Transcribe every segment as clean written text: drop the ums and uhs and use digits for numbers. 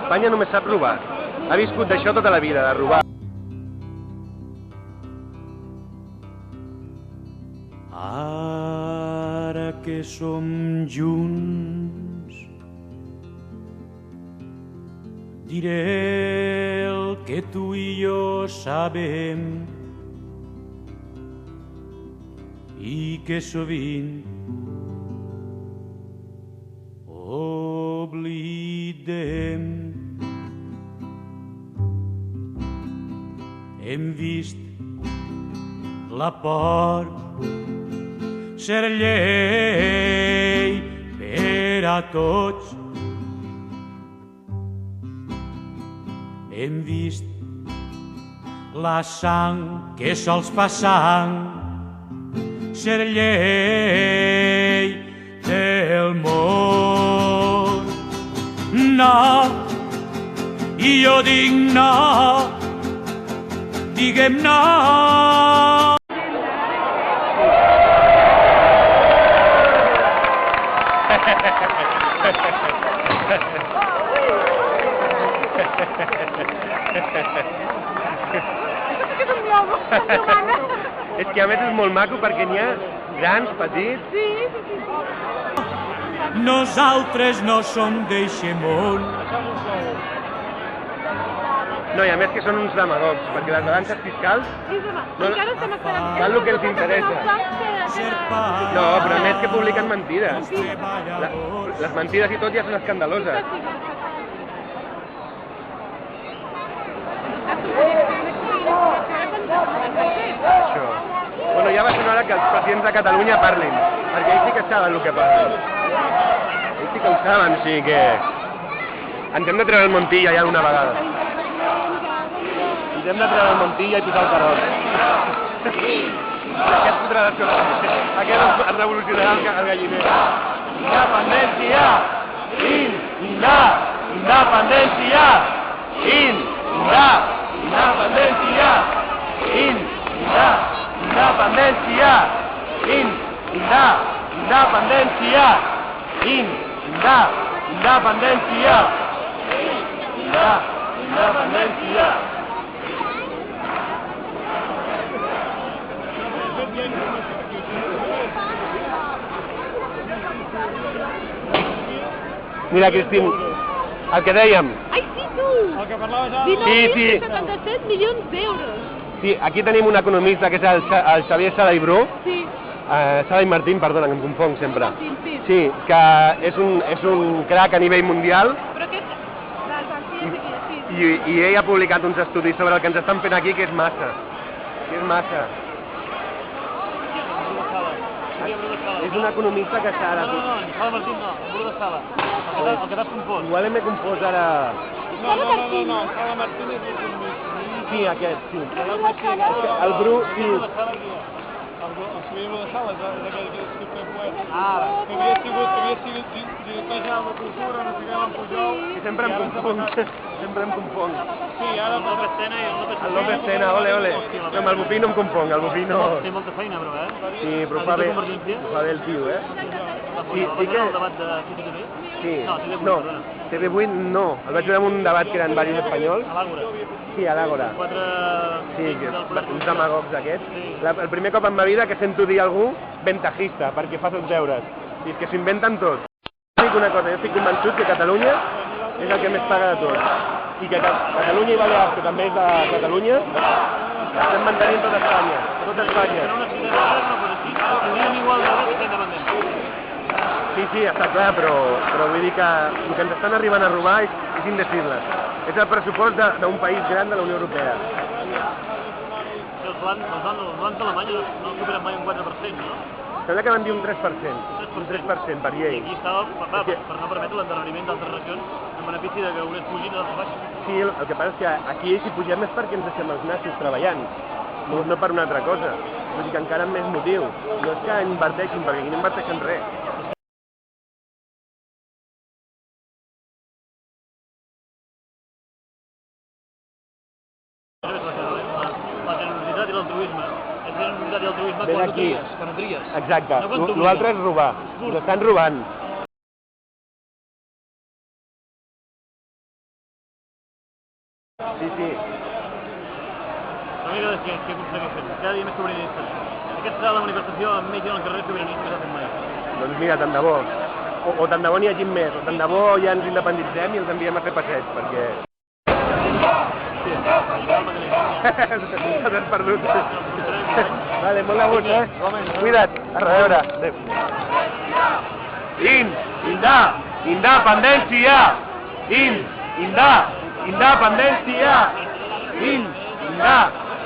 Espanya només sap robar. Ha viscut d'això tota la vida, de robar. Ara que som junts, diré el que tu i jo sabem i que sovint oblidem. Hem vist la por ser llei per a tots. Hem vist la sang que sols fa sang ser llei del món. No, i jo dic no, diguem no. És que a més és molt maco perquè n'hi ha grans, petits... Nosaltres no som d'eixe món. No, i a més que són uns demagogs, perquè les balances fiscals... Encara estem esperant... Fan el que els interessa. No, però a més que publiquen mentides. Les mentides i tot ja són escandaloses. Això. Bueno, ja va ser hora que els presidents de Catalunya parlin, perquè ells sí que saben el que parlen. Ells sí que ho saben, sí que... Ens hem de treure el Montilla ja d'una vegada. Ens hem de treure el Montilla i posar el Carol. Aquest fotrà de sobre. Aquest es revolucionarà el galliner. Independència! Independència! Independència! Independència! Independència! Independència! Independència! Mira, Cristín, el que dèiem. Ai, sí, tu! El que parlava ja... 19.77 milions d'euros. Sí, aquí tenim un economista que és el Xavier Sala i Bru. Sí. Sala i Martín, perdona, que em confonc sempre. Sí. Sí, que és un crac a nivell mundial. Però aquest... Sí. I ell ha publicat uns estudis sobre el que ens estan fent aquí, que és massa. Que és massa. És un economista que està ara... No, Sala Martín no, Bru de Sala. El que t'has compost. Igual m'he compost ara... No, Sala Martín és l'economista. Sí, aquest, sí. El Bru, sí. El Xavier Bru de Sala és aquell que escriu poeta. Que havia sigut director general de Cultura, no sé què, en Pujol. Que sempre em confonc. Sí, ara... El López Tena i el López El López Tena, ole. No, amb el Bupí no em confonc, el Bupí no... Té molta feina, però, Sí, però fa bé el tio, Sí, sí que... el debat de TV? Sí. No, TV8 no. El vaig veure en un debat que eren diversos espanyols. A l'Àgora. Sí, a l'Àgora. Sí, Uns demagogs aquests. El primer cop en ma vida que sento dir a algú ventajista, perquè fas els deures. I és que s'ho inventen tot. Dic una cosa, jo estic convençut que Catalunya és el que més paga de tot. I que Catalunya i Balears, que també és de Catalunya, estem mantenint tota Espanya. Tota Espanya. Però una ciutat de no pot així. Tindríem igual de dret que independent. Sí, està clar, però vull dir que el que ens estan arribant a robar és indecible. És el pressupost d'un país gran de la Unió Europea. Els blancs d'Alemanya no superen mai un 4%, no? Sembla que van dir un 3%. Un 3% per llei. I aquí estava per no permetre l'endarreriment d'altres regions en benefici que unes pugin a l'altre baix. Sí, el que passa és que aquí si pugem és perquè ens deixem els nassos treballant, no per una altra cosa. Vull dir que encara amb més motiu. No és que inverteixin, perquè aquí no inverteixen res. La generositat i l'altruisme. La generositat i l'altruisme quan no tries. Exacte. L'altre és robar. Ens estan robant. Sí, sí. L'única és que aconsegueixen cada dia més sobiranistes. Aquesta serà la manifestació amb més gent al carrer sobiranista que s'ha fet mai. Doncs mira, tant de bo. O tant de bo n'hi hagi més, o tant de bo ja ens independitzem i els enviem a fer passeig, perquè... T'has perdut. Vale, molt de gust, Cuida't. A reveure. Adéu. Independència! Independència!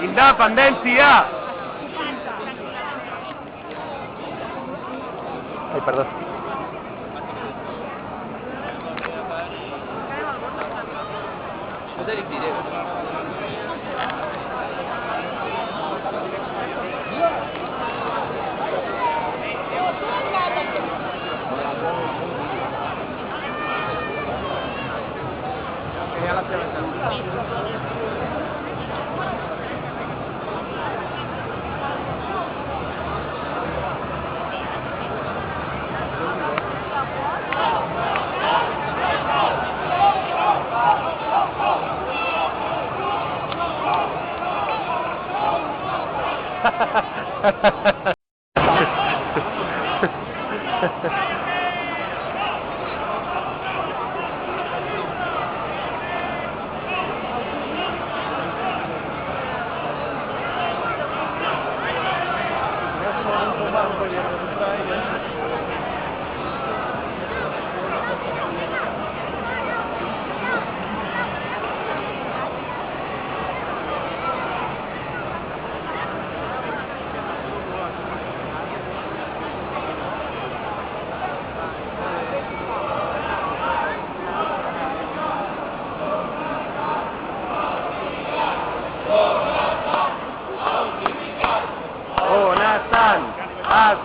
Independència! Ai, perdó.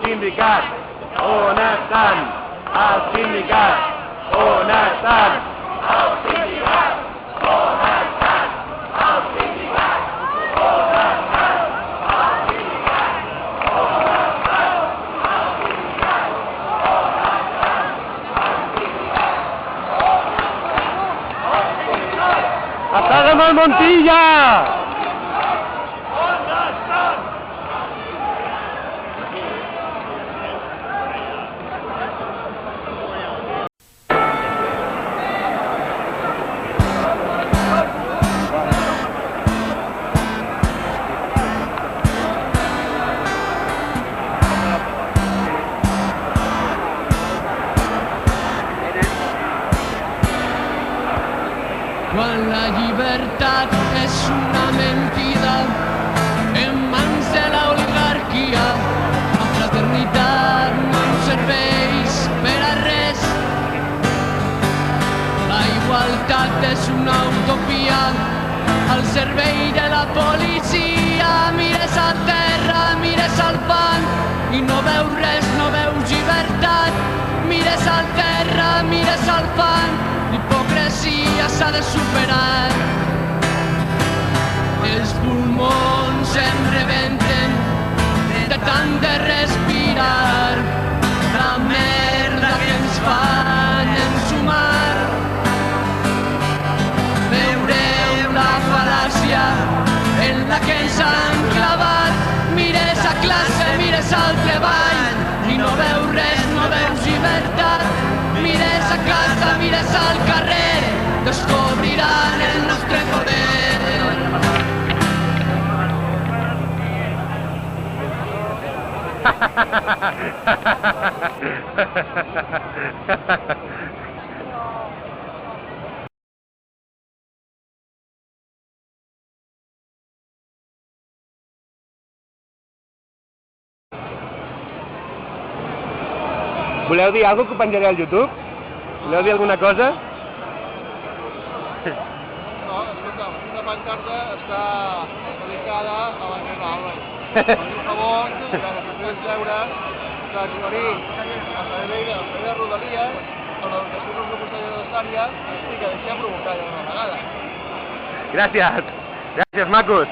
Sindicat! On estan? Els sindicats! On estan? Els sindicats! On estan? Els sindicats! On estan? Els sindicats! On estan? Els sindicats! On estan? Els sindicats! Apaga'm el Montilla! Quan la llibertat és una mentida en mans de l'oligarquia, la fraternitat no ens serveix per a res. La igualtat és una utopia al servei de la policia. Mires a terra, mires al pan i no veus res, no veus llibertat. Mires al terra, mires al pan, l'hipocresia s'ha de superar. Els pulmons em rebenten de tant de respirar la merda que ens fan ensumar. Veureu la fal·làcia en la que ens han clavat. Mires a classe, mires al treball i no veus res, no veus llibertat. Mires a casa, mires al carrer, descobriran el nostre poder. Voleu dir alguna cosa que ho penjaré al YouTube? Voleu dir alguna cosa? No, escolta, una pancarta està dedicada a la Nena Álvarez. Per favor, que després veure transferir al servei de Rodalies a la dotació pressupostària necessària i que deixem provocar ja una vegada. Gràcies! Gràcies, macos!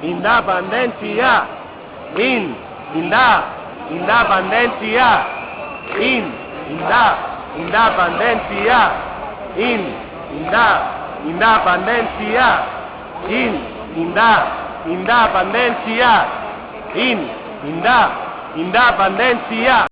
independència, independència, independència, independència, independència, independència.